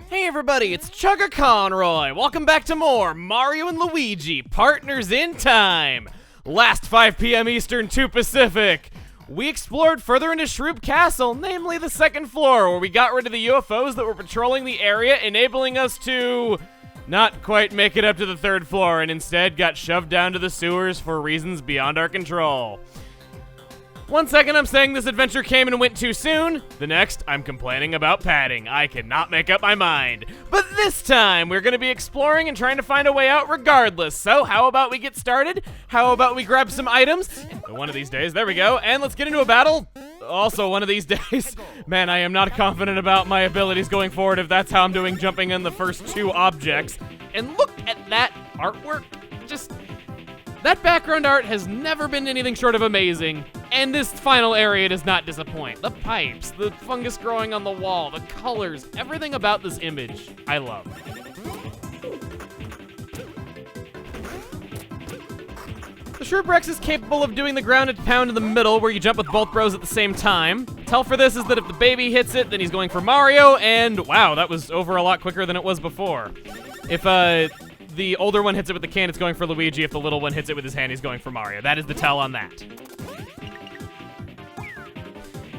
Hey everybody, it's Chugga Conroy. Welcome back to more Mario and Luigi, Partners in Time. Last 5 p.m. Eastern, 2 Pacific. We explored further into Shroob Castle, namely the second floor, where we got rid of the UFOs that were patrolling the area, enabling us to not quite make it up to the third floor, and instead got shoved down to the sewers for reasons beyond our control. One second I'm saying this adventure came and went too soon, the next I'm complaining about padding. I cannot make up my mind. But this time we're gonna be exploring and trying to find a way out regardless. So how about we get started? How about we grab some items? One of these days, there we go, and let's get into a battle. Also one of these days. Man, I am not confident about my abilities going forward if that's how I'm doing jumping in the first 2 objects. And look at that artwork. That background art has never been anything short of amazing, and this final area does not disappoint. The pipes, the fungus growing on the wall, the colors, everything about this image, I love. The Shroob Rex is capable of doing the grounded pound in the middle where you jump with both bros at the same time. Tell for this is that if the baby hits it, then he's going for Mario, and wow, that was over a lot quicker than it was before. If the older one hits it with the can, it's going for Luigi. If the little one hits it with his hand, he's going for Mario. That is the tell on that.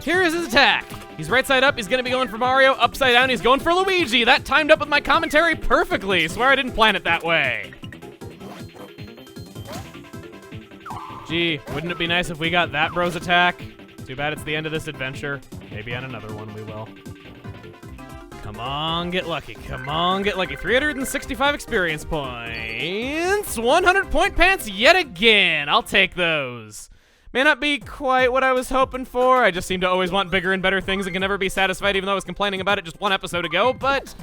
Here is his attack. He's right side up, he's gonna be going for Mario. Upside down, he's going for Luigi. That timed up with my commentary perfectly. Swear I didn't plan it that way. Gee, wouldn't it be nice if we got that bro's attack? Too bad it's the end of this adventure. Maybe on another one we will. Come on, get lucky. Come on, get lucky. 365 experience points. 100 point pants yet again. I'll take those. May not be quite what I was hoping for. I just seem to always want bigger and better things and can never be satisfied, even though I was complaining about it just 1 episode ago, but...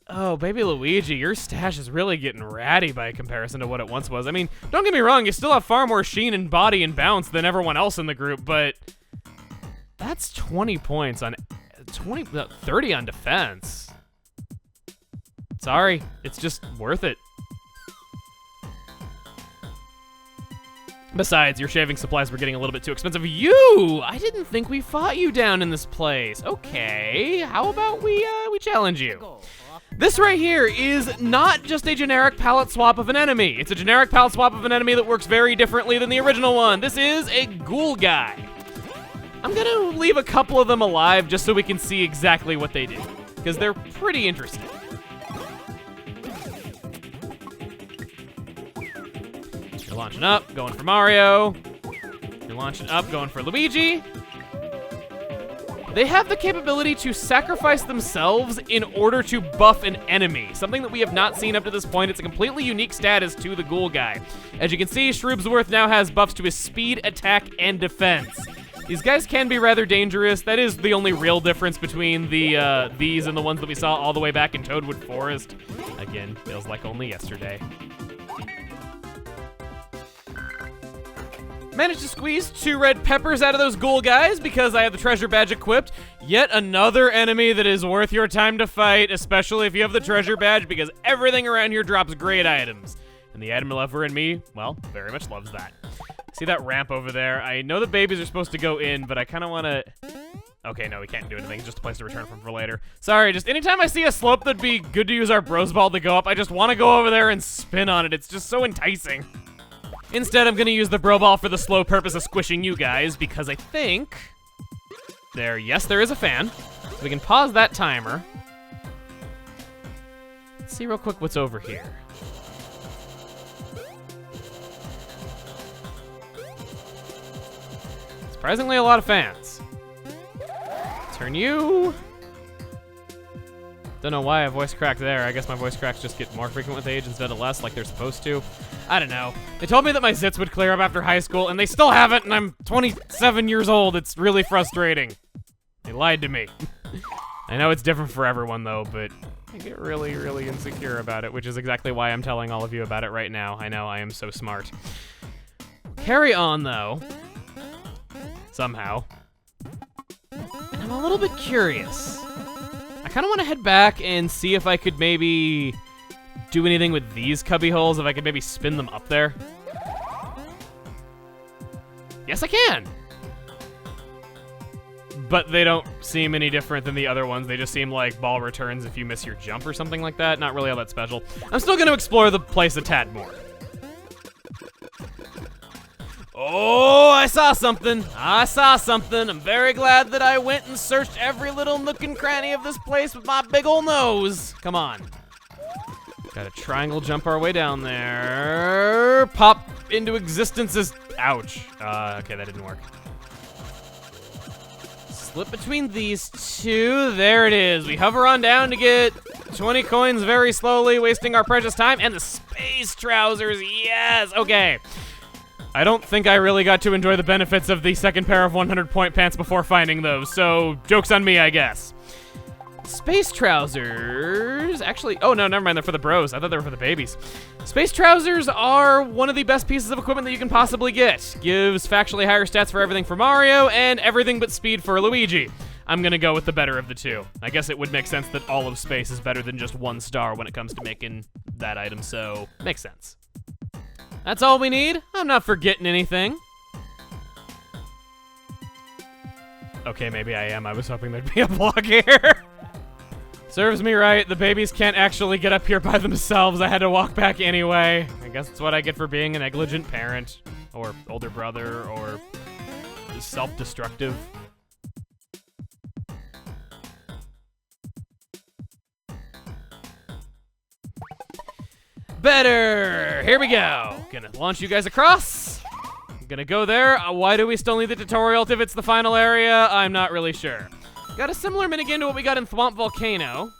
Oh, baby Luigi, your stash is really getting ratty by comparison to what it once was. I mean, don't get me wrong, you still have far more sheen and body and bounce than everyone else in the group, but... That's 20 points on... 30 on defense. Sorry, it's just worth it. Besides, your shaving supplies were getting a little bit too expensive. I didn't think we fought you down in this place. Okay, how about we challenge you? This right here is not just a generic palette swap of an enemy. It's a generic palette swap of an enemy that works very differently than the original one. This is a ghoul guy. I'm gonna leave a couple of them alive just so we can see exactly what they do, because they're pretty interesting. You're launching up, going for Mario. You're launching up, going for Luigi. They have the capability to sacrifice themselves in order to buff an enemy, something that we have not seen up to this point. It's a completely unique status to the ghoul guy. As you can see, Shroobsworth now has buffs to his speed, attack, and defense. These guys can be rather dangerous. That is the only real difference between these and the ones that we saw all the way back in Toadwood Forest. Again, feels like only yesterday. Managed to squeeze 2 red peppers out of those ghoul guys because I have the treasure badge equipped. Yet another enemy that is worth your time to fight, especially if you have the treasure badge, because everything around here drops great items. And the item lover in me, well, very much loves that. See that ramp over there? I know the babies are supposed to go in, but I kind of want to... Okay, no, we can't do anything. It's just a place to return from for later. Sorry, just anytime I see a slope that'd be good to use our bros ball to go up, I just want to go over there and spin on it. It's just so enticing. Instead, I'm going to use the bro ball for the slow purpose of squishing you guys, because I think... Yes, there is a fan. So we can pause that timer. Let's see real quick what's over here. Surprisingly, a lot of fans. Turn you. Don't know why I voice cracked there. I guess my voice cracks just get more frequent with age instead of less, like they're supposed to. I don't know. They told me that my zits would clear up after high school, and they still haven't, and I'm 27 years old. It's really frustrating. They lied to me. I know it's different for everyone, though, but I get really, really insecure about it, which is exactly why I'm telling all of you about it right now. I know, I am so smart. Carry on, though. Somehow. And I'm a little bit curious. I kind of want to head back and see if I could maybe do anything with these cubby holes, if I could maybe spin them up there. Yes, I can. but they don't seem any different than the other ones. They just seem like ball returns if you miss your jump or something like that. Not really all that special. I'm still going to explore the place a tad more. Oh, I saw something. I saw something. I'm very glad that I went and searched every little nook and cranny of this place with my big ol' nose. Come on. Gotta triangle jump our way down there. Pop into existence as... Ouch. Okay, that didn't work. Slip between these two. There it is. We hover on down to get 20 coins very slowly, wasting our precious time. And the space trousers. Yes. Okay. I don't think I really got to enjoy the benefits of the second pair of 100-point pants before finding those, so joke's on me, I guess. Space trousers, actually, oh no, never mind, they're for the bros. I thought they were for the babies. Space trousers are one of the best pieces of equipment that you can possibly get. Gives factually higher stats for everything for Mario and everything but speed for Luigi. I'm gonna go with the better of the two. I guess it would make sense that all of space is better than just 1 star when it comes to making that item, so makes sense. That's all we need. I'm not forgetting anything. Okay, maybe I am. I was hoping there'd be a block here. Serves me right. The babies can't actually get up here by themselves. I had to walk back anyway. I guess it's what I get for being a negligent parent, or older brother, or self-destructive. Better! Here we go. Gonna launch you guys across. I'm gonna go there. Why do we still need the tutorial if it's the final area? I'm not really sure. Got a similar minigame to what we got in Thwomp Volcano.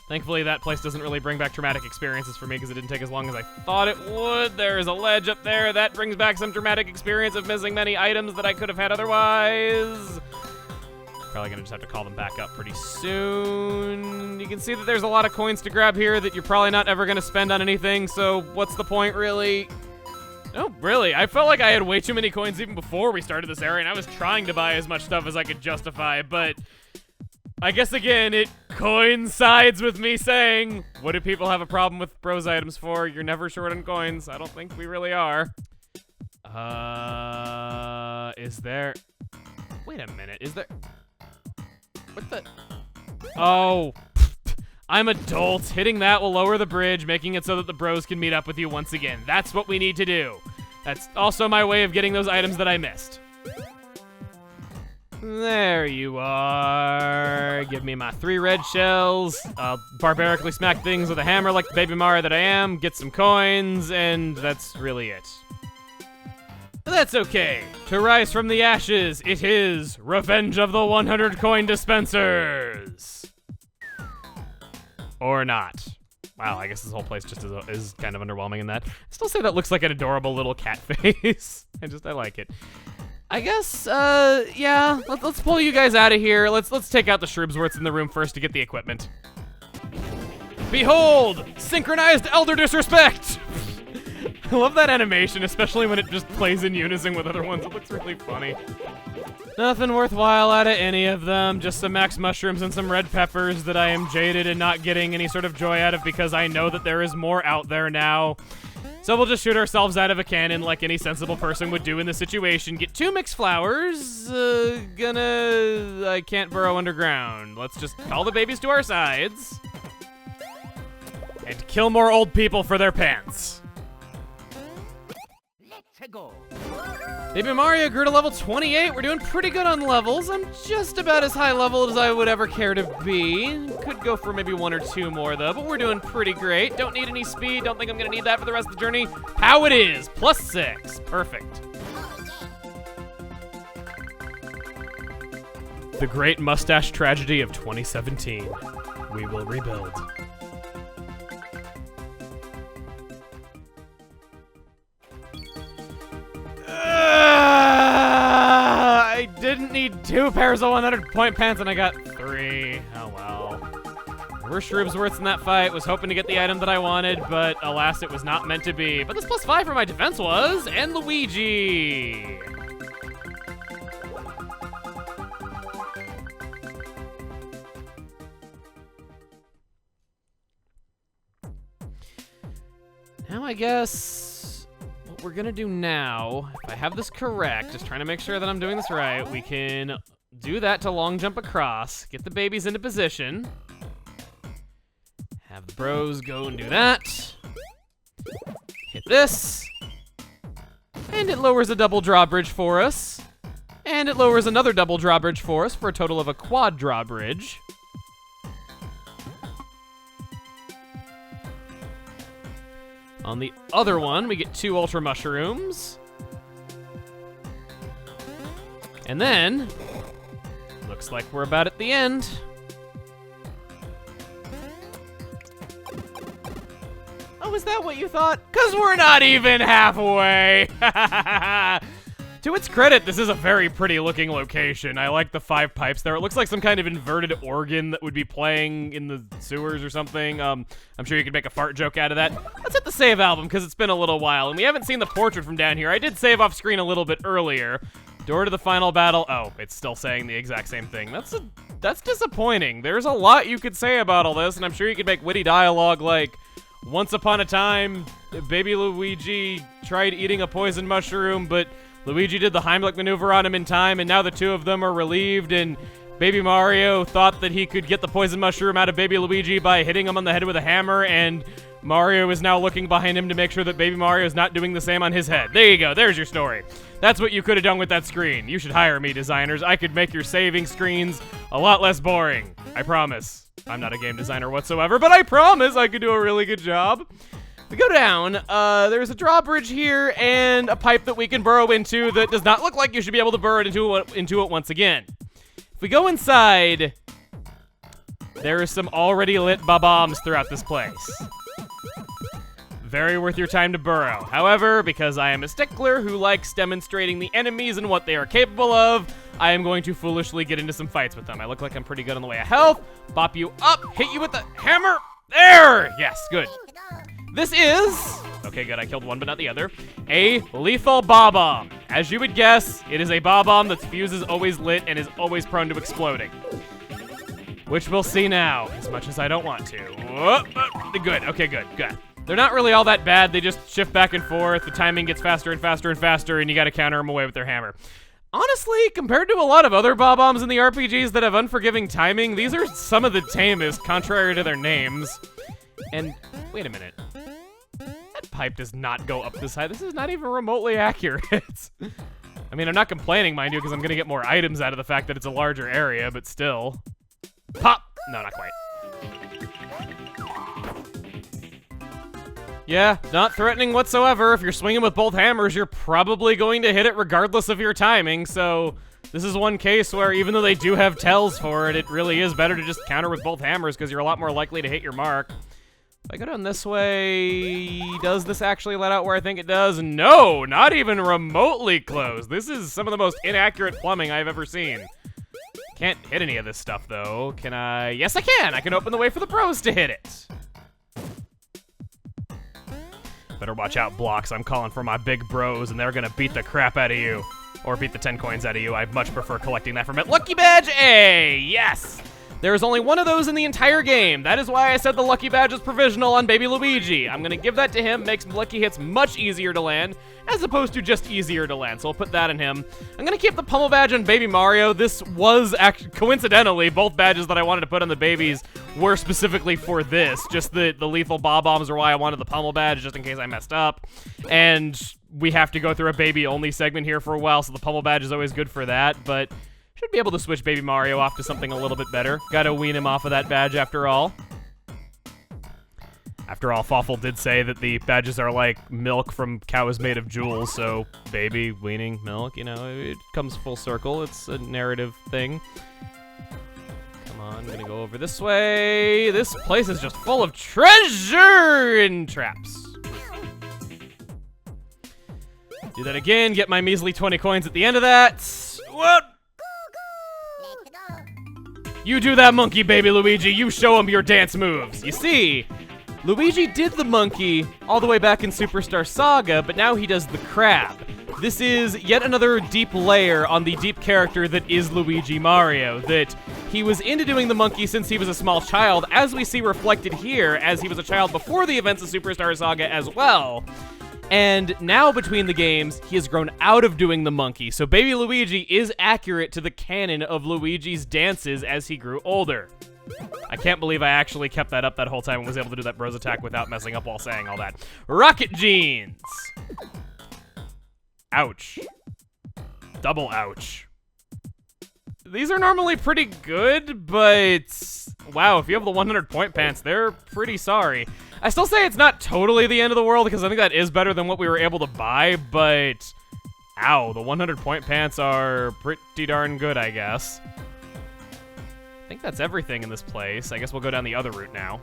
Thankfully, that place doesn't really bring back traumatic experiences for me because it didn't take as long as I thought it would. There's a ledge up there. That brings back some traumatic experience of missing many items that I could have had otherwise. Probably gonna just have to call them back up pretty soon. You can see that there's a lot of coins to grab here that you're probably not ever gonna spend on anything, so what's the point, really? Oh, really? I felt like I had way too many coins even before we started this area, and I was trying to buy as much stuff as I could justify, but I guess, again, it coincides with me saying, what do people have a problem with bros items for? You're never short on coins. I don't think we really are. Is there... Wait a minute, is there... What the... Oh... I'm adult. Hitting that will lower the bridge, making it so that the bros can meet up with you once again. That's what we need to do. That's also my way of getting those items that I missed. There you are. Give me my 3 red shells. I'll barbarically smack things with a hammer like the baby Mario that I am, get some coins, and that's really it. But that's okay. To rise from the ashes, it is Revenge of the 100 Coin Dispensers. Or not. Wow, I guess this whole place just is kind of underwhelming in that. I still say that looks like an adorable little cat face. I like it. I guess, yeah, let's pull you guys out of here. Let's take out the Shroobsworths in the room first to get the equipment. Behold, synchronized elder disrespect! I love that animation, especially when it just plays in unison with other ones. It looks really funny. Nothing worthwhile out of any of them, just some max mushrooms and some red peppers that I am jaded and not getting any sort of joy out of because I know that there is more out there now. So we'll just shoot ourselves out of a cannon like any sensible person would do in this situation. Get 2 mixed flowers. I can't burrow underground. Let's just call the babies to our sides. And kill more old people for their pants. Let's go. Baby Mario grew to level 28. We're doing pretty good on levels. I'm just about as high leveled as I would ever care to be. Could go for maybe 1 or 2 more though, but we're doing pretty great. Don't need any speed. Don't think I'm gonna need that for the rest of the journey. How it is, +6, perfect. The great mustache tragedy of 2017. We will rebuild. I didn't need 2 pairs of 100-point pants and I got 3. Oh well. There were Shroobsworths in that fight. Was hoping to get the item that I wanted, but alas, it was not meant to be. But this +5 for my defense was, and Luigi. Now I guess... we're gonna do now, if I have this correct, just trying to make sure that I'm doing this right, we can do that to long jump across, get the babies into position, have the bros go and do that, hit this, and it lowers a double drawbridge for us, and it lowers another double drawbridge for us for a total of a quad drawbridge. On the other one, we get 2 Ultra Mushrooms. And then, looks like we're about at the end. Oh, is that what you thought? 'Cause we're not even halfway! To its credit, this is a very pretty looking location. I like the 5 pipes there. It looks like some kind of inverted organ that would be playing in the sewers or something. I'm sure you could make a fart joke out of that. Let's hit the save album, because it's been a little while, and we haven't seen the portrait from down here. I did save off screen a little bit earlier. Door to the final battle. Oh, it's still saying the exact same thing. That's disappointing. There's a lot you could say about all this, and I'm sure you could make witty dialogue like, once upon a time, baby Luigi tried eating a poison mushroom, but Luigi did the Heimlich maneuver on him in time, and now the two of them are relieved, and Baby Mario thought that he could get the poison mushroom out of Baby Luigi by hitting him on the head with a hammer, and Mario is now looking behind him to make sure that Baby Mario is not doing the same on his head. There you go, there's your story. That's what you could have done with that screen. You should hire me, designers. I could make your saving screens a lot less boring. I promise. I'm not a game designer whatsoever, but I promise I could do a really good job. We go down, there's a drawbridge here and a pipe that we can burrow into that does not look like you should be able to burrow into it once again. If we go inside, there is some already lit bombs throughout this place. Very worth your time to burrow. However, because I am a stickler who likes demonstrating the enemies and what they are capable of, I am going to foolishly get into some fights with them. I look like I'm pretty good on the way of health. Bop you up, hit you with the hammer. There! Yes, good. This is, okay good, I killed one but not the other, a lethal bomb. As you would guess, it is a bomb that's fuse is always lit and is always prone to exploding. Which we'll see now, as much as I don't want to. Good, okay, good. They're not really all that bad, they just shift back and forth, the timing gets faster and faster and faster, and you gotta counter them away with their hammer. Honestly, compared to a lot of other bombs in the RPGs that have unforgiving timing, these are some of the tamest, contrary to their names. And, wait a minute. That pipe does not go up this high. This is not even remotely accurate. I mean, I'm not complaining, mind you, because I'm going to get more items out of the fact that it's a larger area, but still. Pop! No, not quite. Yeah, not threatening whatsoever. If you're swinging with both hammers, you're probably going to hit it regardless of your timing, so this is one case where even though they do have tells for it, it really is better to just counter with both hammers because you're a lot more likely to hit your mark. If I go down this way, does this actually let out where I think it does? No, not even remotely close. This is some of the most inaccurate plumbing I've ever seen. Can't hit any of this stuff, though. Can I? Yes, I can. I can open the way for the pros to hit it. Better watch out, blocks. I'm calling for my big bros, and they're gonna beat the crap out of you. Or beat the 10 coins out of you. I'd much prefer collecting that from it. Lucky Badge A! Yes! There's only one of those in the entire game. That is why I said the Lucky Badge is provisional on Baby Luigi. I'm gonna give that to him, makes lucky hits much easier to land, as opposed to just easier to land, so I'll put that in him. I'm gonna keep the Pummel Badge on Baby Mario. This was, coincidentally, both badges that I wanted to put on the babies were specifically for this. Just the lethal bombs are why I wanted the Pummel Badge, just in case I messed up. And we have to go through a baby-only segment here for a while, so the Pummel Badge is always good for that, but should be able to switch Baby Mario off to something a little bit better. Gotta wean him off of that badge after all. After all, Fawful did say that the badges are like milk from cows made of jewels, so baby, weaning, milk, you know, it comes full circle. It's a narrative thing. Come on, I'm gonna go over this way. This place is just full of treasure and traps. Do that again, get my measly 20 coins at the end of that. What? You do that monkey, Baby Luigi. You show him your dance moves. You see, Luigi did the monkey all the way back in Superstar Saga, but now he does the crab. This is yet another deep layer on the deep character that is Luigi Mario, that he was into doing the monkey since he was a small child, as we see reflected here, as he was a child before the events of Superstar Saga as well. And now between the games, he has grown out of doing the monkey, so baby Luigi is accurate to the canon of Luigi's dances as he grew older. I can't believe I actually kept that up that whole time and was able to do that bros attack without messing up while saying all that. Rocket Jeans! Ouch. Double ouch. These are normally pretty good, but wow, if you have the 100 point pants, they're pretty sorry. I still say it's not totally the end of the world because I think that is better than what we were able to buy, but ow, the 100 point pants are pretty darn good, I guess. I think that's everything in this place. I guess we'll go down the other route now.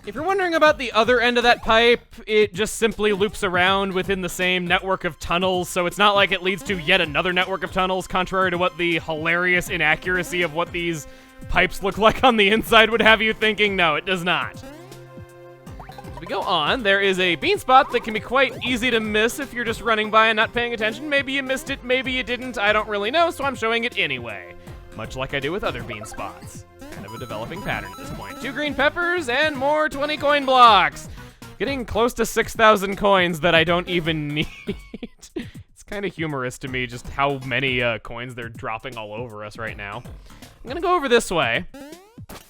If you're wondering about the other end of that pipe, it just simply loops around within the same network of tunnels, so it's not like it leads to yet another network of tunnels, contrary to what the hilarious inaccuracy of what these pipes look like on the inside would have you thinking. No, it does not. As we go on, there is a bean spot that can be quite easy to miss if you're just running by and not paying attention. Maybe you missed it, maybe you didn't, I don't really know, so I'm showing it anyway. Much like I do with other bean spots. Kind of a developing pattern at this point. 2 green peppers and more 20 coin blocks. Getting close to 6,000 coins that I don't even need. It's kind of humorous to me just how many coins they're dropping all over us right now. I'm gonna go over this way.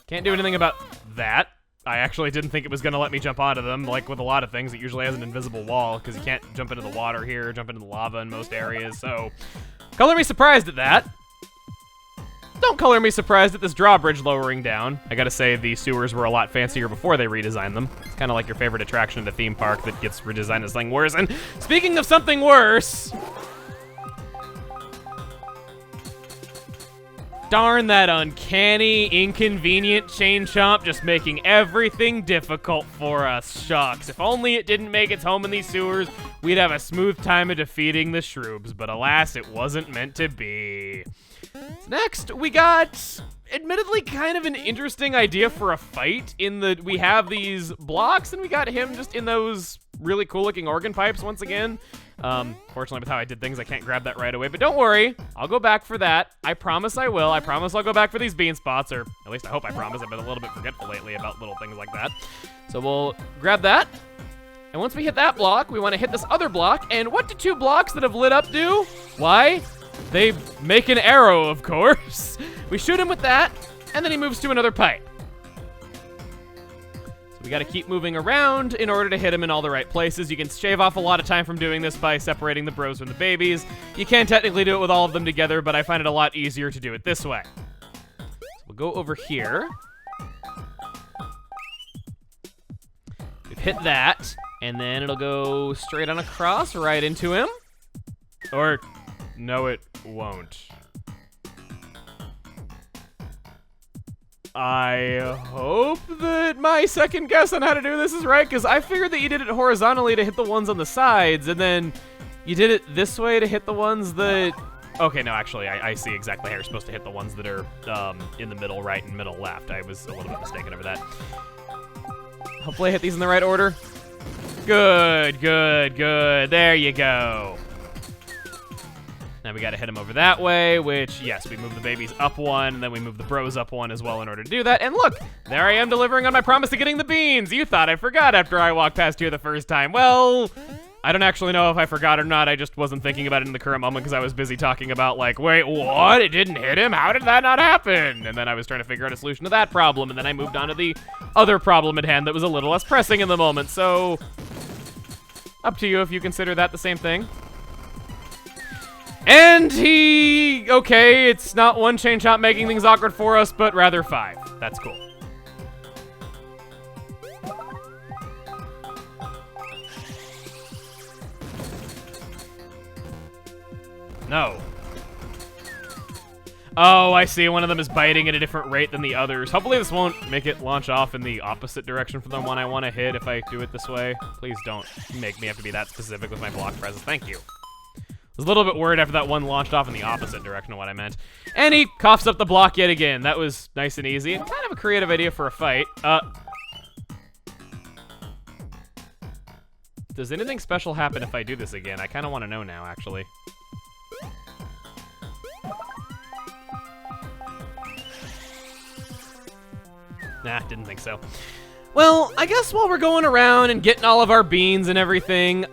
Can't do anything about that. I actually didn't think it was gonna let me jump onto them. Like with a lot of things, it usually has an invisible wall because you can't jump into the water here, jump into the lava in most areas, so color me surprised at that. Don't color me surprised at this drawbridge lowering down. I gotta say, the sewers were a lot fancier before they redesigned them. It's kind of like your favorite attraction at a theme park that gets redesigned as something worse. And speaking of something worse, darn that uncanny, inconvenient chain chomp just making everything difficult for us. Shucks, if only it didn't make its home in these sewers, we'd have a smooth time of defeating the Shroobs, but alas, it wasn't meant to be. Next, we got, admittedly, kind of an interesting idea for a fight in that we have these blocks and we got him just in those really cool looking organ pipes once again. Fortunately, with how I did things, I can't grab that right away, but don't worry, I'll go back for that. I promise I will. I promise I'll go back for these bean spots, or at least I hope I promise. I've been a little bit forgetful lately about little things like that. So we'll grab that. And once we hit that block, we want to hit this other block. And what do 2 blocks that have lit up do? Why? They make an arrow, of course. We shoot him with that, and then he moves to another pipe. So we gotta keep moving around in order to hit him in all the right places. You can shave off a lot of time from doing this by separating the bros from the babies. You can technically do it with all of them together, but I find it a lot easier to do it this way. So we'll go over here. We've hit that, and then it'll go straight on across, right into him. Or, no it won't. I hope that my second guess on how to do this is right, because I figured that you did it horizontally to hit the ones on the sides, and then you did it this way to hit the ones that... Okay, no, actually, I see exactly how you're supposed to hit the ones that are in the middle right and middle left. I was a little bit mistaken over that. Hopefully I hit these in the right order. Good, good, good. There you go. Now we gotta hit him over that way, which, yes, we move the babies up 1, and then we move the bros up 1 as well in order to do that. And look, there I am delivering on my promise of getting the beans. You thought I forgot after I walked past here the first time. Well, I don't actually know if I forgot or not. I just wasn't thinking about it in the current moment because I was busy talking about, like, wait, what? It didn't hit him? How did that not happen? And then I was trying to figure out a solution to that problem, and then I moved on to the other problem at hand that was a little less pressing in the moment. So, up to you if you consider that the same thing. And he... Okay, it's not 1 chain chomp making things awkward for us, but rather 5. That's cool. No. Oh, I see. One of them is biting at a different rate than the others. Hopefully this won't make it launch off in the opposite direction from the one I want to hit if I do it this way. Please don't make me have to be that specific with my block presses. Thank you. I was a little bit worried after that one launched off in the opposite direction of what I meant. And he coughs up the block yet again. That was nice and easy, and kind of a creative idea for a fight. Does anything special happen if I do this again? I kind of want to know now, actually. Nah, didn't think so. Well, I guess while we're going around and getting all of our beans and everything,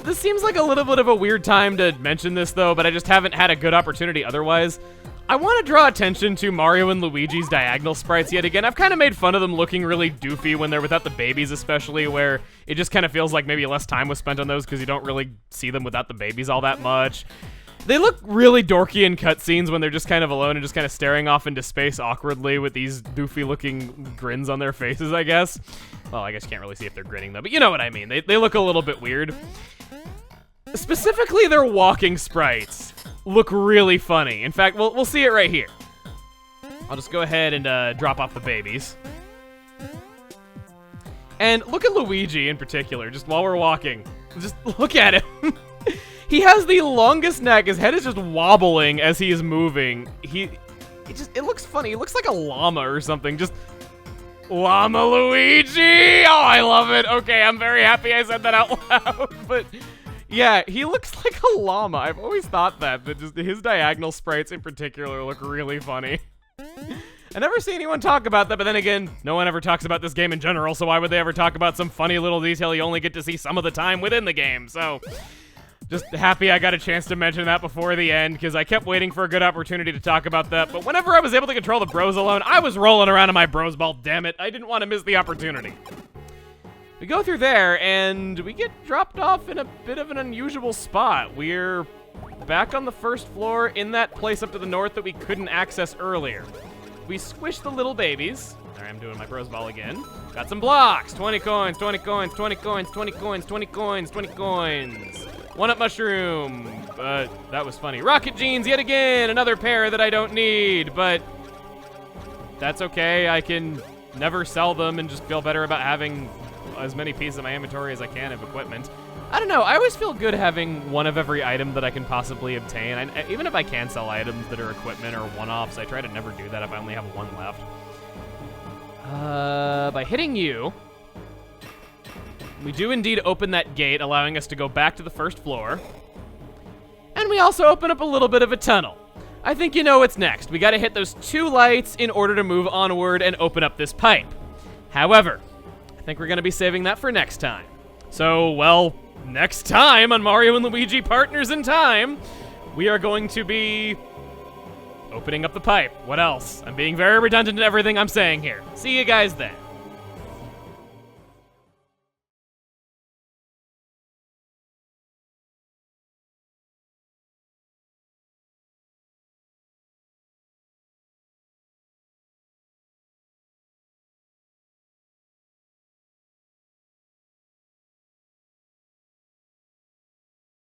this seems like a little bit of a weird time to mention this though, but I just haven't had a good opportunity otherwise. I want to draw attention to Mario and Luigi's diagonal sprites yet again. I've kind of made fun of them looking really doofy when they're without the babies, especially, where it just kind of feels like maybe less time was spent on those because you don't really see them without the babies all that much. They look really dorky in cutscenes when they're just kind of alone and just kind of staring off into space awkwardly with these doofy-looking grins on their faces, I guess. Well, I guess you can't really see if they're grinning, though, but you know what I mean. They look a little bit weird. Specifically, their walking sprites look really funny. In fact, we'll see it right here. I'll just go ahead and drop off the babies. And look at Luigi in particular, just while we're walking. Just look at him. He has the longest neck. His head is just wobbling as he is moving. It looks funny. He looks like a llama or something. Just Llama Luigi. Oh, I love it. Okay, I'm very happy I said that out loud. But yeah, he looks like a llama. I've always thought that just his diagonal sprites in particular look really funny. I never see anyone talk about that, but then again, no one ever talks about this game in general, so why would they ever talk about some funny little detail you only get to see some of the time within the game? So just happy I got a chance to mention that before the end, because I kept waiting for a good opportunity to talk about that, but whenever I was able to control the bros alone, I was rolling around in my bros ball, damn it. I didn't want to miss the opportunity. We go through there, and we get dropped off in a bit of an unusual spot. We're back on the first floor in that place up to the north that we couldn't access earlier. We squish the little babies. There, I'm doing my bros ball again. Got some blocks. 20 coins, 20 coins, 20 coins, 20 coins, 20 coins, 20 coins. One-up mushroom. That was funny. Rocket jeans yet again. Another pair that I don't need, but that's okay. I can never sell them and just feel better about having as many pieces of my inventory as I can of equipment. I don't know. I always feel good having one of every item that I can possibly obtain. Even if I can sell items that are equipment or one-offs, I try to never do that if I only have one left. By hitting you, we do indeed open that gate, allowing us to go back to the first floor. And we also open up a little bit of a tunnel. I think you know what's next. We gotta hit those 2 lights in order to move onward and open up this pipe. However, I think we're gonna be saving that for next time. So, well, next time on Mario and Luigi Partners in Time, we are going to be opening up the pipe. What else? I'm being very redundant in everything I'm saying here. See you guys then.